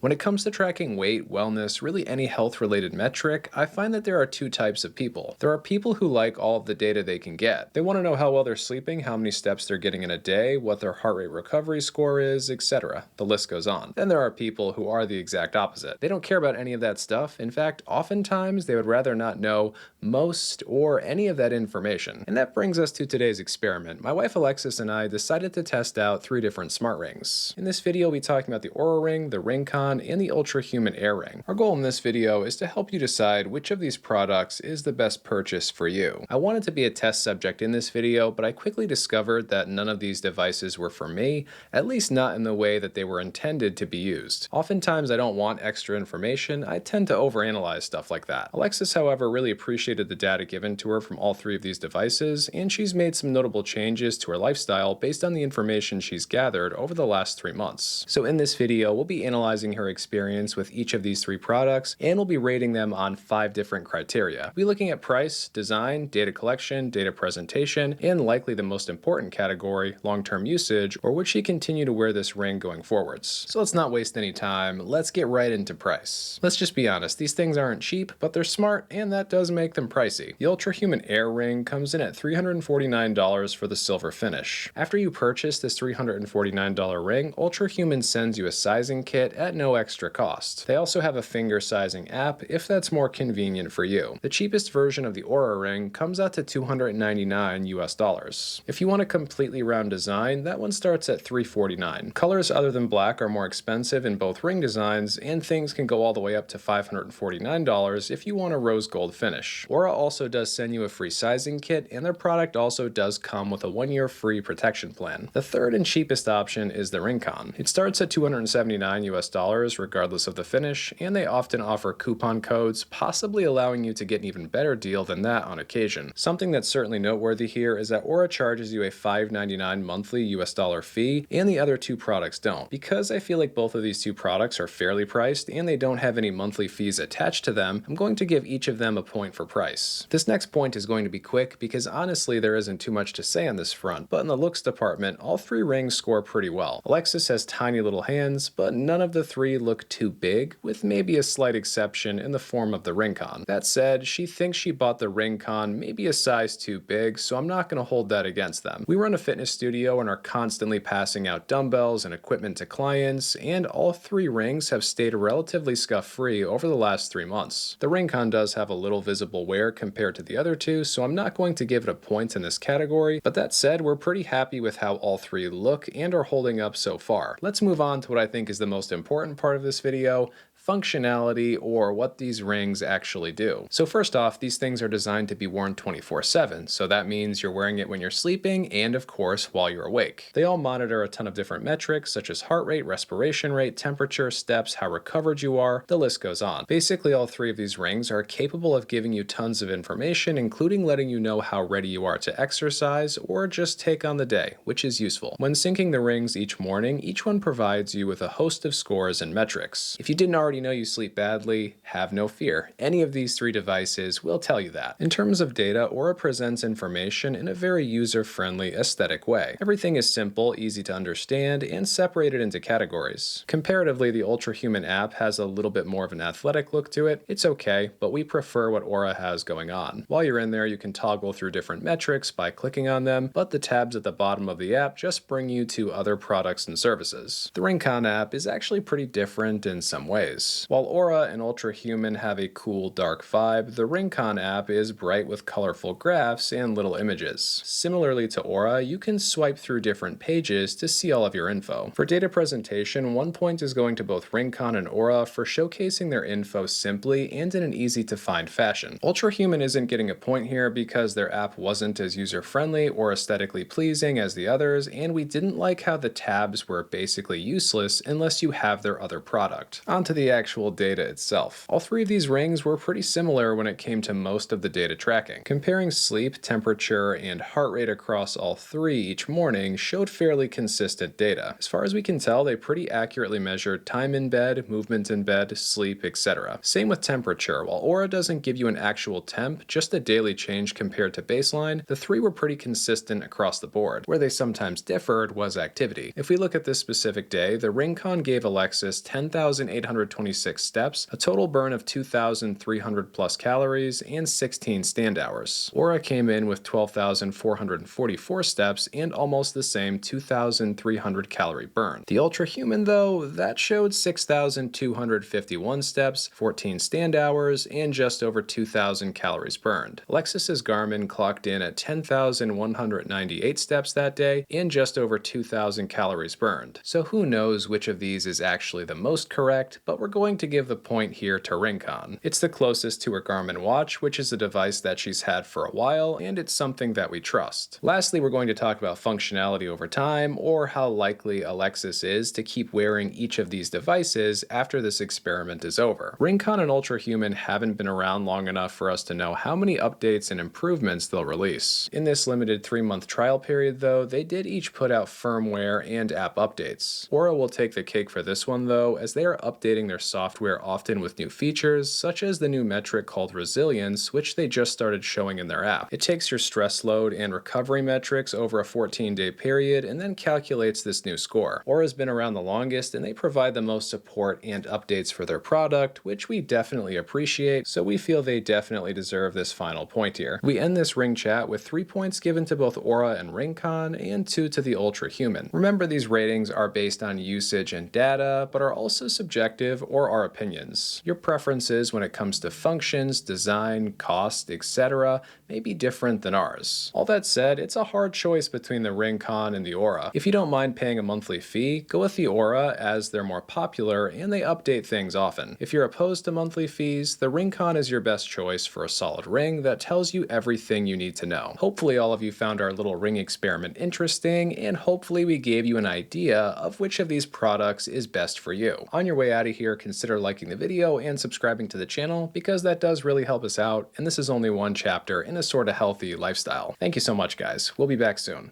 When it comes to tracking weight, wellness, really any health-related metric, I find that there are two types of people. There are people who like all of the data they can get. They want to know how well they're sleeping, how many steps they're getting in a day, what their heart rate recovery score is, etc. The list goes on. Then there are people who are the exact opposite. They don't care about any of that stuff. In fact, oftentimes they would rather not know most or any of that information. And that brings us to today's experiment. My wife Alexis and I decided to test out 3 different smart rings. In this video, we'll be talking about the Oura ring, the RingConn, and the Ultra Human Air Ring. Our goal in this video is to help you decide which of these products is the best purchase for you. I wanted to be a test subject in this video, but I quickly discovered that none of these devices were for me, at least not in the way that they were intended to be used. Oftentimes I don't want extra information. I tend to overanalyze stuff like that. Alexis, however, really appreciated the data given to her from all 3 of these devices, and she's made some notable changes to her lifestyle based on the information she's gathered over the last 3 months. So in this video, we'll be analyzing her experience with each of these 3 products, and we'll be rating them on 5 different criteria. We'll be looking at price, design, data collection, data presentation, and likely the most important category, long-term usage, or would she continue to wear this ring going forwards. So let's not waste any time, let's get right into price. Let's just be honest, these things aren't cheap, but they're smart, and that does make them pricey. The Ultra Human Air Ring comes in at $349 for the silver finish. After you purchase this $349 ring, Ultra Human sends you a sizing kit at no extra cost. They also have a finger sizing app if that's more convenient for you. The cheapest version of the Oura ring comes out to $299 US. If you want a completely round design, that one starts at $349. Colors other than black are more expensive in both ring designs, and things can go all the way up to $549 if you want a rose gold finish. Oura also does send you a free sizing kit, and their product also does come with a 1-year free protection plan. The third and cheapest option is the RingConn. It starts at $279 US regardless of the finish, and they often offer coupon codes, possibly allowing you to get an even better deal than that on occasion. Something that's certainly noteworthy here is that Oura charges you a $599 monthly US dollar fee, and the other 2 products don't. Because I feel like both of these 2 products are fairly priced and they don't have any monthly fees attached to them, I'm going to give each of them a point for price. This next point is going to be quick because honestly there isn't too much to say on this front, but in the looks department, all 3 rings score pretty well. Alexis has tiny little hands, but none of the 3 look too big, with maybe a slight exception in the form of the RingConn. That said, she thinks she bought the RingConn maybe a size too big, so I'm not going to hold that against them. We run a fitness studio and are constantly passing out dumbbells and equipment to clients, and all 3 rings have stayed relatively scuff-free over the last 3 months. The RingConn does have a little visible wear compared to the other 2, so I'm not going to give it a point in this category, but that said, we're pretty happy with how all 3 look and are holding up so far. Let's move on to what I think is the most important part of this video: functionality, or what these rings actually do. So first off, these things are designed to be worn 24/7, so that means you're wearing it when you're sleeping and of course while you're awake. They all monitor a ton of different metrics such as heart rate, respiration rate, temperature, steps, how recovered you are, the list goes on. Basically all 3 of these rings are capable of giving you tons of information, including letting you know how ready you are to exercise or just take on the day, which is useful. When syncing the rings each morning, each one provides you with a host of scores and metrics. If you didn't already know you sleep badly, have no fear. Any of these 3 devices will tell you that. In terms of data, Oura presents information in a very user-friendly, aesthetic way. Everything is simple, easy to understand, and separated into categories. Comparatively, the Ultra Human app has a little bit more of an athletic look to it. It's okay, but we prefer what Oura has going on. While you're in there, you can toggle through different metrics by clicking on them, but the tabs at the bottom of the app just bring you to other products and services. The RingConn app is actually pretty different in some ways. While Oura and Ultra Human have a cool dark vibe, the RingConn app is bright with colorful graphs and little images. Similarly to Oura, you can swipe through different pages to see all of your info. For data presentation, 1 point is going to both RingConn and Oura for showcasing their info simply and in an easy to find fashion. Ultra Human isn't getting a point here because their app wasn't as user-friendly or aesthetically pleasing as the others, and we didn't like how the tabs were basically useless unless you have their other product. On to the the actual data itself. All three of these rings were pretty similar when it came to most of the data tracking. Comparing sleep, temperature, and heart rate across all three each morning showed fairly consistent data. As far as we can tell, they pretty accurately measured time in bed, movement in bed, sleep, etc. Same with temperature. While Oura doesn't give you an actual temp, just a daily change compared to baseline, the three were pretty consistent across the board. Where they sometimes differed was activity. If we look at this specific day, the RingConn gave Alexis 10,826 steps, a total burn of 2,300 plus calories, and 16 stand hours. Oura came in with 12,444 steps and almost the same 2,300 calorie burn. The Ultra Human, though, that showed 6,251 steps, 14 stand hours, and just over 2,000 calories burned. Alexis's Garmin clocked in at 10,198 steps that day and just over 2,000 calories burned. So who knows which of these is actually the most correct, but we're going to give the point here to RingConn. It's the closest to her Garmin watch, which is a device that she's had for a while, and it's something that we trust. Lastly, we're going to talk about functionality over time, or how likely Alexis is to keep wearing each of these devices after this experiment is over. RingConn and Ultra Human haven't been around long enough for us to know how many updates and improvements they'll release. In this limited 3-month trial period, though, they did each put out firmware and app updates. Oura will take the cake for this one, though, as they are updating their software often with new features, such as the new metric called resilience, which they just started showing in their app. It takes your stress load and recovery metrics over a 14-day period and then calculates this new score. Oura's been around the longest, and they provide the most support and updates for their product, which we definitely appreciate, so we feel they definitely deserve this final point here. We end this Ring chat with 3 points given to both Oura and RingConn, and 2 to the Ultra Human. Remember, these ratings are based on usage and data, but are also subjective or our opinions. Your preferences when it comes to functions, design, cost, etc. may be different than ours. All that said, it's a hard choice between the RingConn and the Oura. If you don't mind paying a monthly fee, go with the Oura as they're more popular and they update things often. If you're opposed to monthly fees, the RingConn is your best choice for a solid ring that tells you everything you need to know. Hopefully all of you found our little ring experiment interesting, and hopefully we gave you an idea of which of these products is best for you. On your way out of here, consider liking the video and subscribing to the channel, because that does really help us out, and this is only one chapter in a sorta healthy lifestyle. Thank you so much, guys. We'll be back soon.